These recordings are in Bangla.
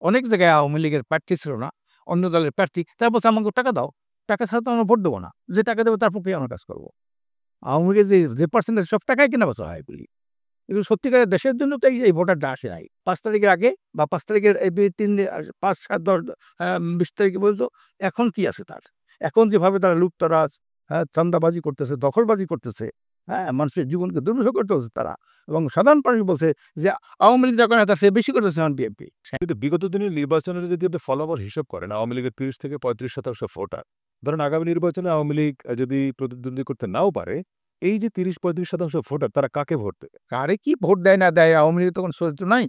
অনেক জায়গায় আওয়ামী লীগের প্রার্থী ছিল না, অন্য দলের প্রার্থী। তারা বলছে, "আমাকে টাকা দাও। টাকা ছাড়া তো আমরা ভোট দেবো না। যে টাকা দেবে তার পক্ষেই আমরা কাজ করব।" আওয়ামী লীগের যে পার্সেন্টেজ সব টাকাই কেনাবেচা হয় এগুলি। এগুলো সত্যিকারের দেশের জন্য তো এই ভোটারটা আসে নাই। ৫ তারিখের আগে বা ৫ তারিখের এই ৩ দিন ৫, ৭, ১০, ২০ তারিখে পর্যন্ত এখন কি আছে তার? এখন যেভাবে তারা লুটতরাজ, চাঁদাবাজি করতেছে, দখলবাজি করতেছে, মানুষের জীবনকে দুর্বিষহ করতেছে তারা। এবং সাধারণ মানুষ বলছে যে আওয়ামী লীগ যা করে তার চেয়ে বেশি করতেছে এখন বিএনপি। কিন্তু বিগত দিনের নির্বাচনের যদি আপনি ফলাফল হিসাব করেন, আওয়ামী লীগের ৩০ থেকে ৩৫% ভোটার। ধরেন আগামী নির্বাচনে আওয়ামী লীগ যদি প্রতিদ্বন্দ্বী করতে নাও পারে, এই যে ৩০-৩৫% ভোটার তারা কাকে ভোট দেবে? কারে কি ভোট দেয় না দেয় আওয়ামী লীগের তো কোনো চরিত্র নাই।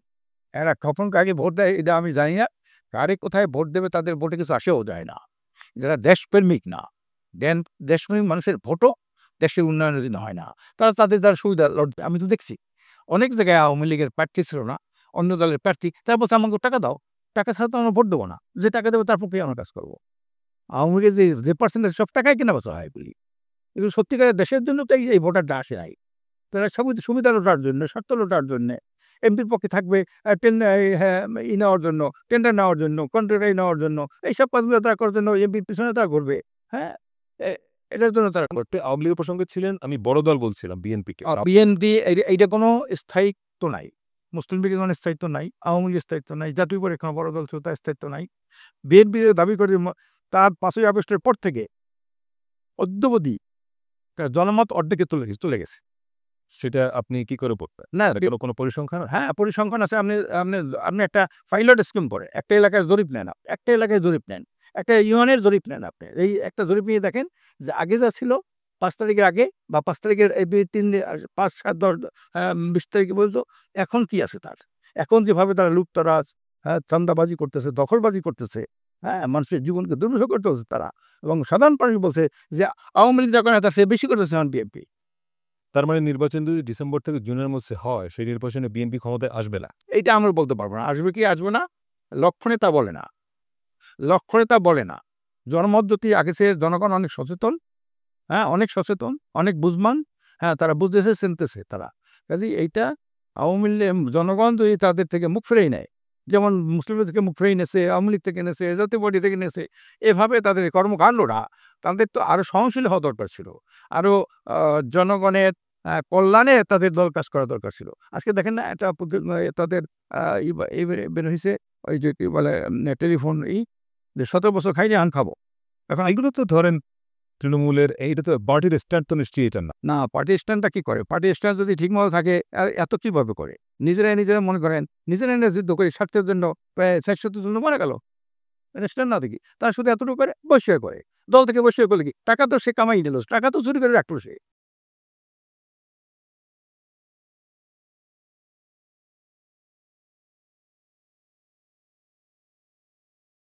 এরা কখন কাকে ভোট দেয় এটা আমি জানি না। কারে কোথায় ভোট দেবে তাদের ভোটে কিছু আসেও যায় না। যারা দেশপ্রেমিক না, দেন দেশপ্রেমিক মানুষের ভোটও দেশের উন্নয়নের জন্য হয় না। তারা তাদের দ্বারা সুবিধা লড়বে। আমি তো দেখছি অনেক জায়গায় আওয়ামী লীগের প্রার্থী ছিল না, অন্য দলের প্রার্থী। তারা বলছে, "আমাকে টাকা দাও। টাকা ছাড়া তো আমরা ভোট দেবো না। যে টাকা দেবে তার পক্ষেই আমরা কাজ করব।" আওয়ামী লীগের যে পার্সেন্টেজ সব টাকাই কেনাবেচা হয় এগুলি। এগুলো সত্যিকারের দেশের জন্য তো এই ভোটারটা আসে নাই। তারা সুবিধা লোটার জন্য, স্বার্থ লোটার জন্যে, এমপির পক্ষে থাকবে নেওয়ার জন্য, টেন্ডার নেওয়ার জন্য, কন্ট্রাক্ট নেওয়ার জন্য, এইসব কাজগুলো তারা করার জন্য এমপির পিছনে তারা ঘুরবে। হ্যাঁ? এ এটার জন্য তারা করবে। আপনি আওয়ামী লীগের প্রসঙ্গে ছিলেন, আমি বড় দল বলছিলাম বিএনপিকে। বিএনপি এইটা কোনো স্থায়িত্ব নাই। মুসলিম লীগের কোনো স্থায়িত্ব নাই, আওয়ামী লীগের স্থায়িত্ব নাই, জাতীয় পার্টির কোনো বড় দল ছিল তার স্থায়িত্ব নাই। বিএনপি দাবি করে তার ৫ই আগস্টের পর থেকে অদ্যাবধি তার জনমত অর্ধেকে চলে গেছে। সেটা আপনি কি করে বলবেন? না, কোনো পরিসংখ্যান? হ্যাঁ, পরিসংখ্যান আছে। আপনি আপনি আপনি একটা পাইলট স্কিম করে একটা এলাকায় জরিপ নেন। একটা এলাকায় জরিপ নেন। একটা ইউনিয়নের জরিপ নেন আপনি। এই একটা জরিপ নিয়ে দেখেন যে আগে যা ছিল ৫ তারিখের আগে বা ৫ তারিখের এই ৩ দিন ৫, ৭, ১০, ২০ তারিখে পর্যন্ত এখন কি আছে তার? এখন যেভাবে তারা লুটতরাজ, চাঁদাবাজি করতেছে, দখলবাজি করতেছে, মানুষের জীবনকে দুর্বিষহ করতেছে তারা। এবং সাধারণ মানুষ বলছে যে আওয়ামী লীগ যা করে তার চেয়ে বেশি করতেছে এখন বিএনপি। তার মানে নির্বাচন যদি ডিসেম্বর থেকে জুনের মধ্যে হয়, সেই নির্বাচনে বিএনপি ক্ষমতায় আসবে না। এইটা আমরা বলতে পারব না। আসবে কি আসবে না? লক্ষণে তা বলে না। লক্ষণে তা বলে না। জনমত যদি আগে চেয়ে জনগণ অনেক সচেতন, অনেক সচেতন, অনেক বুঝবান, তারা বুঝতেছে, চিনতেছে তারা। কাজেই এইটা আওয়ামী লীগ জনগণ যদি তাদের থেকে মুখ ফিরিয়ে নেয়, যেমন মুসলিমদের থেকে মুখ ফিরিয়ে নিয়েছে, আওয়ামী লীগ থেকে নিয়েছে, জাতীয় পার্টি থেকে নিয়েছে, এভাবে তাদের এই কর্মকাণ্ডটা তাদের তো আরো সহনশীল হওয়া দরকার ছিল। আরো জনগণের কল্যাণে তাদের দল কাজ করা দরকার ছিল। আজকে দেখেন না একটা তাদের বের হইছে ওই যে কি বলে টেলিফোন যে ১৭ বছর খাইনি আন খাবো। এখন এগুলো তো ধরেন তৃণমূলের, এইটা তো পার্টির স্ট্যান্ড তো নিশ্চয়ই এটা না। না, পার্টি স্ট্যান্ডটা কি করে? পার্টি স্ট্যান্ড যদি ঠিকমতো থাকে এত কিভাবে করে? নিজেরা মনে করেন নিজেরা যুদ্ধ করে স্বার্থের জন্য প্রায় ৪০০ জন মারা গেল। এটা স্ট্যান্ড না দেখি। তারা শুধু এতটুকু করে বসিয়ে করে। দল থেকে বসিয়ে করলে কি? টাকা তো সে কামাই নিল। টাকা তো চুরি করে রাখলো সে।